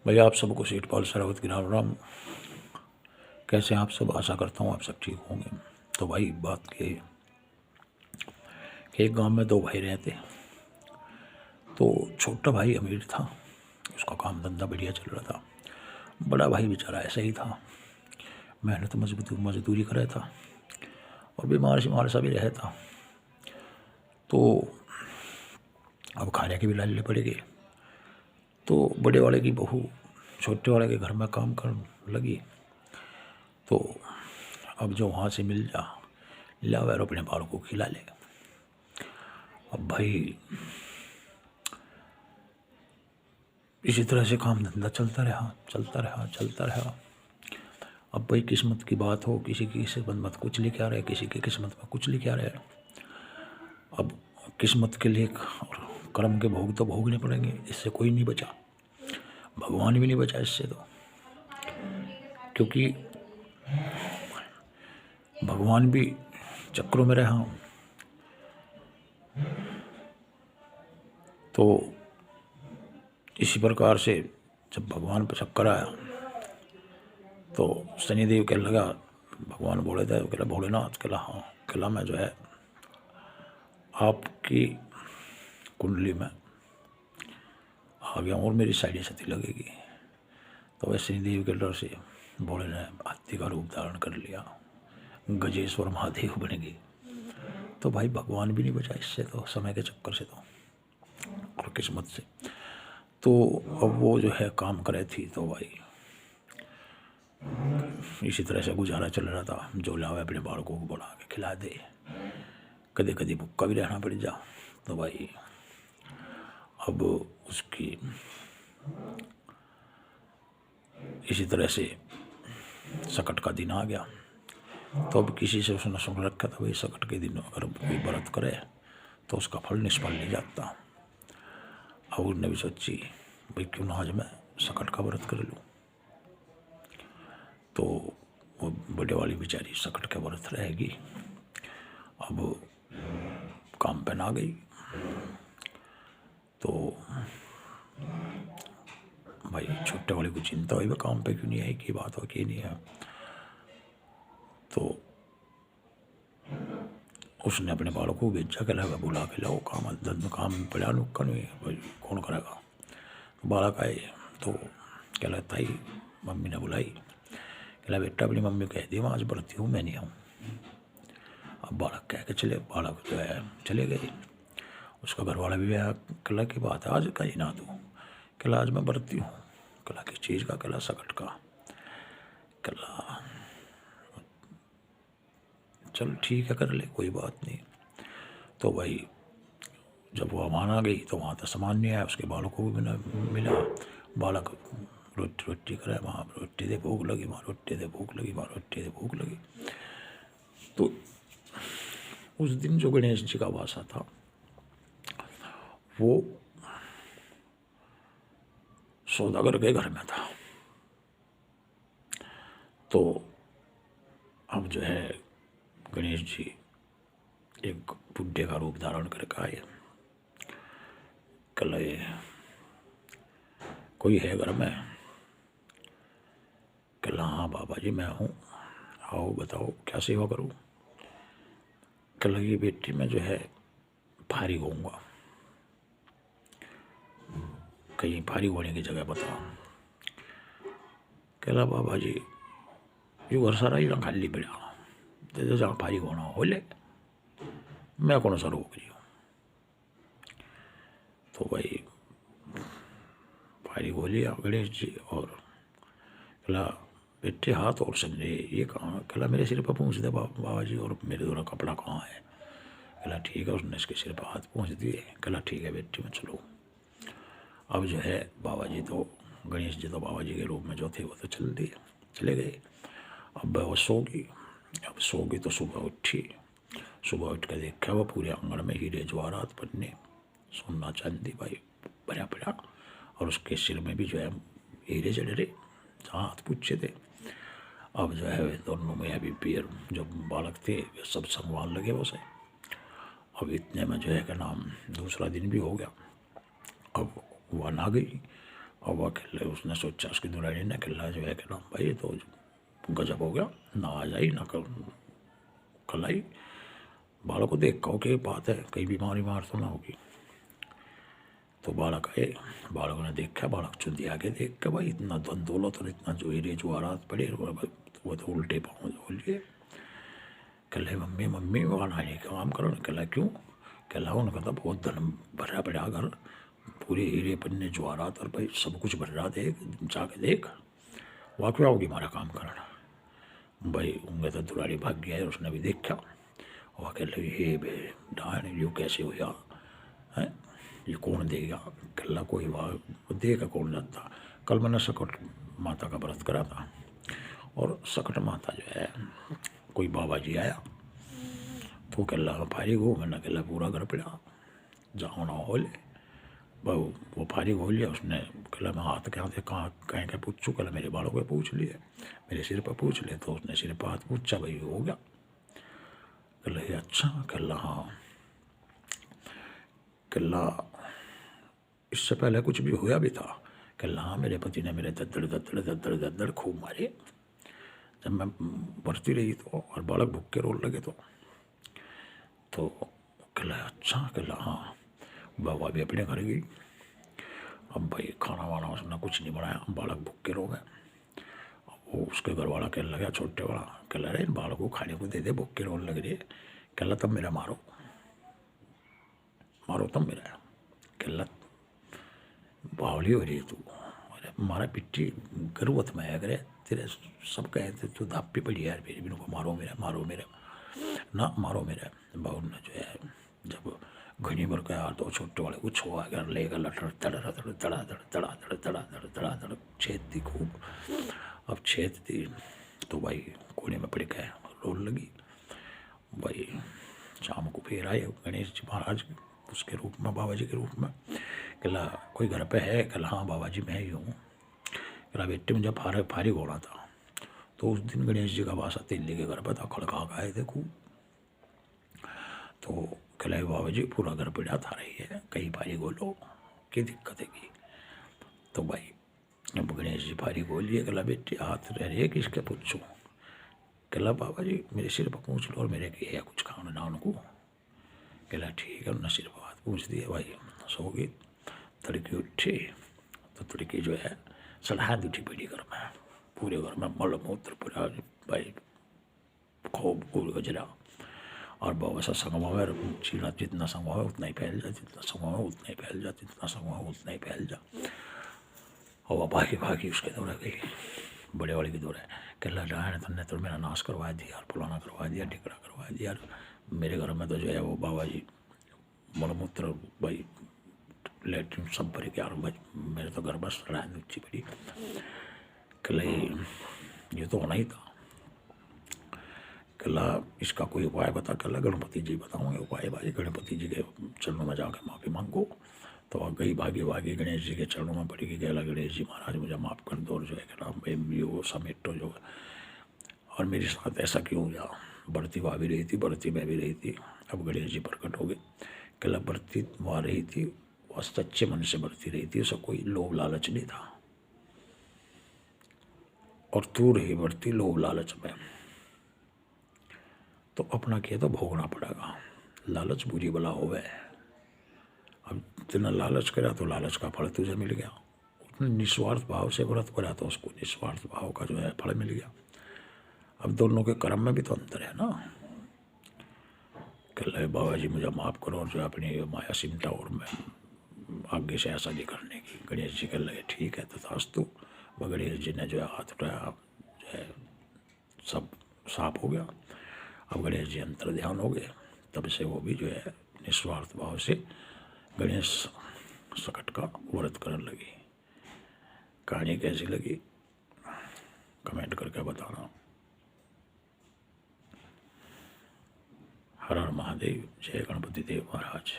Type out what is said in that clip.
भैया आप सबको सीटपाल सरावत की राम राम। कैसे हैं आप सब? आशा करता हूँ आप सब ठीक होंगे। तो भाई बात की एक गांव में दो भाई रहते। तो छोटा भाई अमीर था, उसका काम धंधा बढ़िया चल रहा था। बड़ा भाई बेचारा ऐसा ही था, मेहनत मजदूरी कर रहा था और बीमार सा भी रहता। तो अब खाने के भी लाले पड़ेंगे। तो बड़े वाले की बहू छोटे वाले के घर में काम करने लगी। तो अब जो वहाँ से मिल ला वैर अपने बाल को खिला ले। अब भाई इसी तरह से काम धंधा चलता रहा। अब भाई किस्मत की बात हो, किसी की किस्मत कुछ लिखे आ रहा है, किसी की किस्मत में कुछ लिखे आ रहा है। अब किस्मत के लिए और कर्म के भोग तो भोगने पड़ेंगे, इससे कोई नहीं बचा, भगवान भी नहीं बचा इससे। तो क्योंकि भगवान भी चक्रों में रहा। तो इसी प्रकार से जब भगवान पर चक्कर आया तो शनिदेव कहने लगा, भगवान बोले थे, कहला भोलेनाथ, कहला हाँ, कहला मैं जो है आपकी कुंडली में आ गया और मेरी साइड सती लगेगी। तो वह शनिदेव के डर से भोले ने हाथी का रूप धारण कर लिया, गजेश्वर महादेव बन गए। तो भाई भगवान भी नहीं बचा इससे, तो समय के चक्कर से तो और किस्मत से। तो अब वो जो है काम करे थी, तो भाई इसी तरह से गुजारा चल रहा था। जो लावे अपने बालकों को बुला के खिला दे, कभी कभी भुक्का भी रहना पड़ जा। तो भाई अब उसकी इसी तरह से सकट का दिन आ गया। तो अब किसी से उसने सुन रखा था, भाई सकट के दिन अगर कोई व्रत करे तो उसका फल निष्फल नहीं जाता। और उसने भी सोची, भाई क्यों ना आज मैं सकट का व्रत कर लूँ। तो वो बड़े वाली बेचारी सकट के व्रत रहेगी। अब काम पे ना गई। तो भाई छोटे वाले को चिंता हुई, काम पे क्यों नहीं आई, की बात हो कि नहीं है। तो उसने अपने बालों को भेजा, कहला बुला के लाओ, काम पड़ा नुक्का नहीं भाई, कौन करेगा। तो बालक आए तो कहला ताई मम्मी ने बुलाई, कहला बेटा अपनी मम्मी कह दी मैं आज बरती हूँ, मैं नहीं आऊँ। अब बालक कह के चले, बालक जो है चले गए। उसका घर वाला भी आया, कहला की बात है आज कहीं ना दूँ, कहला आज मैं बरती हूँ। कहला किस चीज़ का, कहला सकट का। कहला चल ठीक है कर ले, कोई बात नहीं। तो भाई जब वो वहाँ आ गई तो वहाँ तो सामान नहीं आया, उसके बालों को भी मिला। बालक रोटी करे, वहाँ रोटी दे भूख लगी, वहाँ रोटी दे भूख लगी, वहाँ रोटी दे भूख लगी। तो उस दिन जो गणेश जी का वासा था वो सौदागर के घर में था। तो अब जो है गणेश जी एक बुढ़े का रूप धारण करके आए। कहला कोई है घर में? कहला हाँ बाबा जी मैं हूँ, आओ बताओ क्या सेवा करूँ। कहला ये बेटी मैं जो है फारी होऊंगा, कहीं फारी होने की जगह बता। कहला बाबा जी यो घर सारा ही खाली पड़ा, तो जहाँ फारी होना हो ले, मैं कौन सा रोक रही हूँ। तो भाई फारी हो लिया गणेश जी। और कहला बेटे हाथ और समझे ये कहाँ। कहला मेरे सिर पर पहुँच दे बाबा जी, और मेरे द्वारा कपड़ा कहाँ है। कहला ठीक है, उसने इसके सिर पर हाथ पहुँच दिए। कहला ठीक है बेटी मैं चलो। अब जो है बाबा जी तो गणेश जी तो बाबा जी के रूप में जो थे वो तो चले गए। अब वो सो गई। अब सो गई तो सुबह उठी, सुबह उठ कर देखा वो पूरे आंगन में हीरे जवाहरात पन्ने सोना चांदी भाई भरा पड़ा, और उसके सिर में भी जो है हीरे जड़े रहे जहाँ हाथ पूछे थे। अब जो है दोनों में अभी पैर जो बालक थे वे सब संभाल लगे उसे। अब इतने में जो है क्या नाम दूसरा दिन भी हो गया। अब वह ना गई, और वह खेल उसने सोचा, उसकी दुरानी ने खेला जो है कि ना भाई तो गजब हो गया, ना आज आई ना कल आई, बालक को देख कहो कि बात है कहीं बीमारी मार तो ना होगी। तो बालक आए, बालक ने देखा, बालक चुंदी आगे देख के भाई इतना धन दौलत और इतना जो हीरे जवाहरात पड़े, वो तो उल्टे पाँव बोलिए। कहले मम्मी मम्मी वहाँ नानी का काम करो। कहला क्यों? कहला उनका तो बहुत धन भरा पड़ा घर, पूरे हीरे पन्ने जवाहरात और भाई सब कुछ भर रहा, देख जाके देख, वहाँ क्यों आओगी हमारा काम करना। भाई उनके तो दुरारी भाग गया है, उसने भी देखा और कह लगी हे बे डायन यो कैसे हो यार है, ये कौन देगा। कल्ला कोई वाह देगा कौन जाता। कल मैंने सकट माता का व्रत करा था और सकट माता जो है कोई बाबा जी आया तो कल्ला फारी गो, मैंने कल्ला पूरा घर पड़ा जाओ ना हो ले। वो फारी हो लिया उसने। कल्ला मैं हाथ के हाथ कहाँ कहीं के पूछूँ, कल मेरे बालों पे पूछ लिए, मेरे सिर पर पूछ लिए। तो उसने सिर पर हाथ पूछा, भाई हो गया। कल्ला अच्छा। कल्ला हाँ। कल्ला इससे पहले कुछ भी होया भी था। कल्ला हाँ, मेरे पति ने मेरे दद्दड़ दद्दड़ दद्दड़ दद्दड़ खूब मारे जब मैं बढ़ती रही तो, और बालक भुक्के रोल लगे तो कल्ला अच्छा। कल्ला हाँ। बाबा भी अपने घर गई। अब भाई खाना वाना उसने कुछ नहीं बनाया, बालक भुक्के रो गए। वो उसके घर वाला कहने लगा, छोटे वाला कह रहे बालक को खाने को दे दे, भुक्के रोल लग रही है। कहला तब मेरा मारो, मारो तब मेरा। कहला बावली हो रही है तू, अरे मारा पिट्टी गरुवत में है, अगर तेरे सब कहे थे तू दाप पे पड़ी यार, मेरी बिनों को मारो मेरा, मारो मेरा ना, मारो मेरा। बाबू ने जो है जब घनी भर का यार तो छोटे वाले कुछ हुआ अगर लेगा लड़ तड़ा तड़ तड़ा तड़ तड़ा तड़ तड़ा तड़ तड़ा तड़ छेद दी खूब। अब छेद दी तो भाई कोने में पड़ गया, रोल लगी। भाई शाम को फिर आए गणेश जी महाराज उसके रूप में, बाबा जी के रूप में। कहला कोई घर पे है? कहला हाँ बाबा जी मैं ही हूँ। कहला बेटे मुझे फारी घोड़ा था तो उस दिन गणेश जी का वासा तिल्ली के घर पर था, खड़का आए थे खूब। तो कहला बाबा जी पूरा घर पड़ा था रही है, कहीं फारी गोलो की दिक्कत है की। तो भाई अब गणेश जी फारी गोलिए। कहला बेटे हाथ रह रही है किसके पूछूँ। कहला बाबा जी मेरे सिर पर पूछ लो और मेरे की है कुछ खाना ना उनको। कहला ठीक है, उन्होंने सिर पर हाथ पूछ दिया। भाई सो गई। तड़की उठी तो तड़की जो है सड़हाद उठी पड़ी घर में, पूरे घर में मल मूत्र पूरा भाई खूब खूब गजरा। और बाबा सा संगवा चीना जितना संगवा है उतना ही फैल जा, जितना संगवा है उतना ही फैल जा, जितना संगवा है उतना ही फैल जा। और वह भागी भागी उसके दौड़े गई, बड़े वाले की दौड़े। कहला डायन तुमने तो मेरा नाश करवा दिया और फुलाना करवा दिया, टिकड़ा करवा दिया। मेरे घर में तो जो है वो बाबा जी मलमूत्र भाई लेटरिन सब भर के, और मेरे तो घर बस लड़ाई ऊँची पड़ी। कहला ये तो होना ही था। कहला इसका कोई उपाय बता। कहला गणपति जी बताऊँगे उपाय। भाई गणपति जी के चरणों में जाकर माफ़ी मांगो। तो गई भागी भागी गणेश जी के चरणों में पड़ी कि कहला गणेश जी महाराज मुझे माफ़ कर दो, और जो है कहना भाई वो समेटो जो है, और मेरे साथ ऐसा क्यों हुआ। बढ़ती वहाँ भी रही थी, बढ़ती मैं भी रही थी। अब गणेश जी प्रकट हो गए। कहला बढ़ती वहाँ रही थी, वह सच्चे मन से बढ़ती रही थी, उसका कोई लोभ लालच नहीं था, और तू रही बढ़ती लोभ लालच में, तो अपना किया तो भोगना पड़ेगा। लालच बुरी बला होवे। अब इतना लालच करा तो लालच का फल तुझे मिल गया, उतने निस्वार्थ भाव से व्रत करा तो उसको निस्वार्थ भाव का जो है फल मिल गया। अब दोनों के कर्म में भी तो अंतर है ना। कह रहे बाबा जी मुझे माफ़ करो, और जो अपनी माया सिमटा और मैं आगे से ऐसा नहीं करने की। गणेश जी कह लगे ठीक है तथास्तु। वह गणेश जी ने जो है हाथ उठाया, जो है सब साफ हो गया। अब गणेश जी अंतर ध्यान हो गए, तब से वो भी जो है निस्वार्थ भाव से गणेश सकट का व्रत करने लगी। कहानी कैसी लगी कमेंट करके बताना। हर हर महादेव, जय गणपति देव महाराज।